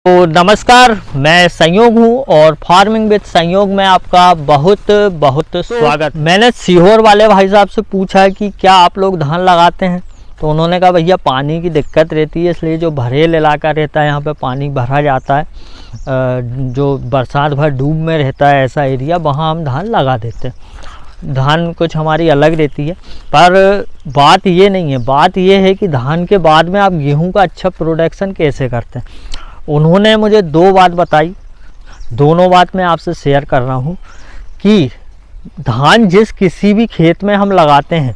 तो नमस्कार, मैं संयोग हूँ और फार्मिंग विद संयोग में आपका बहुत बहुत स्वागत। मैंने सीहोर वाले भाई साहब से पूछा कि क्या आप लोग धान लगाते हैं, तो उन्होंने कहा भैया पानी की दिक्कत रहती है, इसलिए जो भरेल इलाका रहता है यहाँ पे पानी भरा जाता है, जो बरसात भर डूब में रहता है ऐसा एरिया, वहाँ हम धान लगा देते हैं। धान कुछ हमारी अलग रहती है, पर बात ये नहीं है। बात ये है कि धान के बाद में आप गेहूं का अच्छा प्रोडक्शन कैसे करते हैं। उन्होंने मुझे दो बात बताई, दोनों बात मैं आपसे शेयर कर रहा हूँ कि धान जिस किसी भी खेत में हम लगाते हैं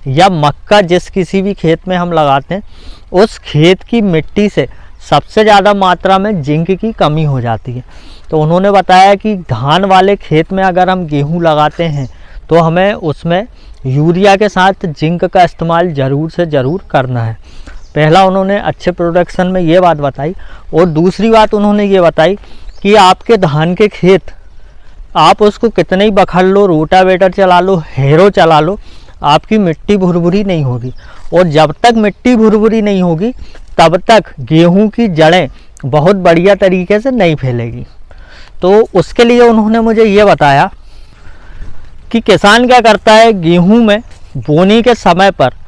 या मक्का जिस किसी भी खेत में हम लगाते हैं, उस खेत की मिट्टी से सबसे ज़्यादा मात्रा में जिंक की कमी हो जाती है। तो उन्होंने बताया कि धान वाले खेत में अगर हम गेहूँ लगाते हैं तो हमें उसमें यूरिया के साथ जिंक का इस्तेमाल ज़रूर से ज़रूर करना है। पहला उन्होंने अच्छे प्रोडक्शन में ये बात बताई, और दूसरी बात उन्होंने ये बताई कि आपके धान के खेत आप उसको कितने ही बखर लो, रोटावेटर चला लो, हैरो चला लो, आपकी मिट्टी भुरभुरी नहीं होगी। और जब तक मिट्टी भुरभुरी नहीं होगी तब तक गेहूं की जड़ें बहुत बढ़िया तरीके से नहीं फैलेगी। तो उसके लिए उन्होंने मुझे ये बताया कि किसान क्या करता है, गेहूं में बोनी के समय पर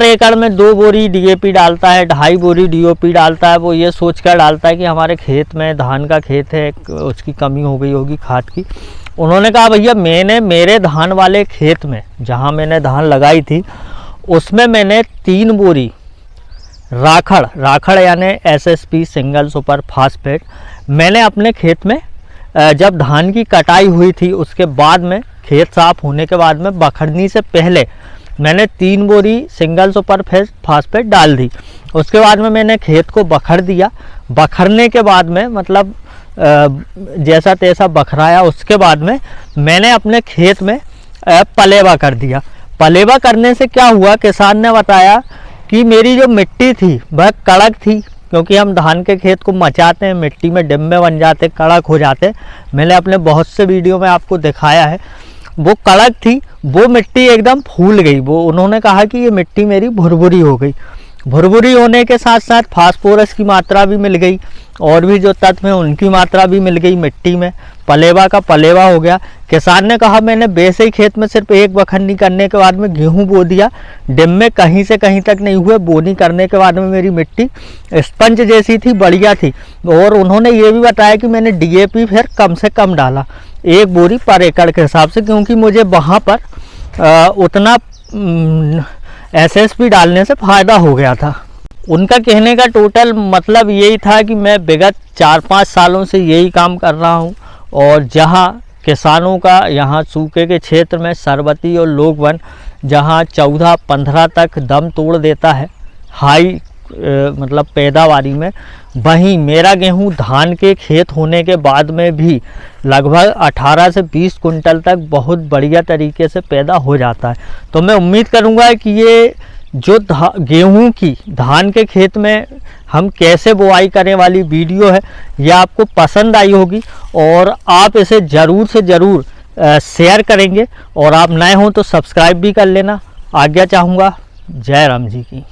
एकड़ में 2 बोरी डीएपी डालता है, 2.5 बोरी डीओपी डालता है। वो ये सोचकर डालता है कि हमारे खेत में धान का खेत है, उसकी कमी हो गई होगी खाद की। उन्होंने कहा भैया मैंने मेरे धान वाले खेत में जहाँ मैंने धान लगाई थी उसमें मैंने 3 बोरी राखड़ यानी एसएसपी सिंगल सुपर फास्फेट मैंने अपने खेत में जब धान की कटाई हुई थी उसके बाद में, खेत साफ होने के बाद में, बखरनी से पहले मैंने 3 बोरी सिंगल सुपर फास्फेट डाल दी। उसके बाद में मैंने खेत को बखर दिया। बखरने के बाद में मतलब जैसा तैसा बखराया, उसके बाद में मैंने अपने खेत में पलेवा कर दिया। पलेवा करने से क्या हुआ, किसान ने बताया कि मेरी जो मिट्टी थी वह कड़क थी, क्योंकि हम धान के खेत को मचाते हैं, मिट्टी में डिम्बे बन जाते, कड़क हो जाते। मैंने अपने बहुत से वीडियो में आपको दिखाया है। वो कड़क थी, वो मिट्टी एकदम फूल गई। वो उन्होंने कहा कि ये मिट्टी मेरी भुरभुरी हो गई। भुरभुरी होने के साथ साथ फास्फोरस की मात्रा भी मिल गई, और भी जो तत्व हैं उनकी मात्रा भी मिल गई मिट्टी में। पलेवा का पलेवा हो गया। किसान ने कहा मैंने वैसे ही खेत में सिर्फ एक बखरनी करने के बाद में गेहूं बो दिया, डिम्बे कहीं से कहीं तक नहीं हुए। बोनी करने के बाद में मेरी मिट्टी स्पंज जैसी थी, बढ़िया थी। और उन्होंने ये भी बताया कि मैंने डीएपी फिर कम से कम डाला, 1 बोरी पर एकड़ के हिसाब से, क्योंकि मुझे वहाँ पर उतना एसएसपी डालने से फ़ायदा हो गया था। उनका कहने का टोटल मतलब यही था कि मैं विगत 4-5 सालों से यही काम कर रहा हूँ, और जहाँ किसानों का यहाँ सूखे के क्षेत्र में सरबती और लोगवन जहाँ 14-15 तक दम तोड़ देता है हाई मतलब पैदावारी में, वहीं मेरा गेहूं धान के खेत होने के बाद में भी लगभग 18 से 20 कुंटल तक बहुत बढ़िया तरीके से पैदा हो जाता है। तो मैं उम्मीद करूंगा कि ये जो गेहूं की धान के खेत में हम कैसे बुआई करने वाली वीडियो है, ये आपको पसंद आई होगी, और आप इसे ज़रूर से ज़रूर शेयर करेंगे। और आप नए हों तो सब्सक्राइब भी कर लेना। आज्ञा चाहूँगा। जय राम जी की।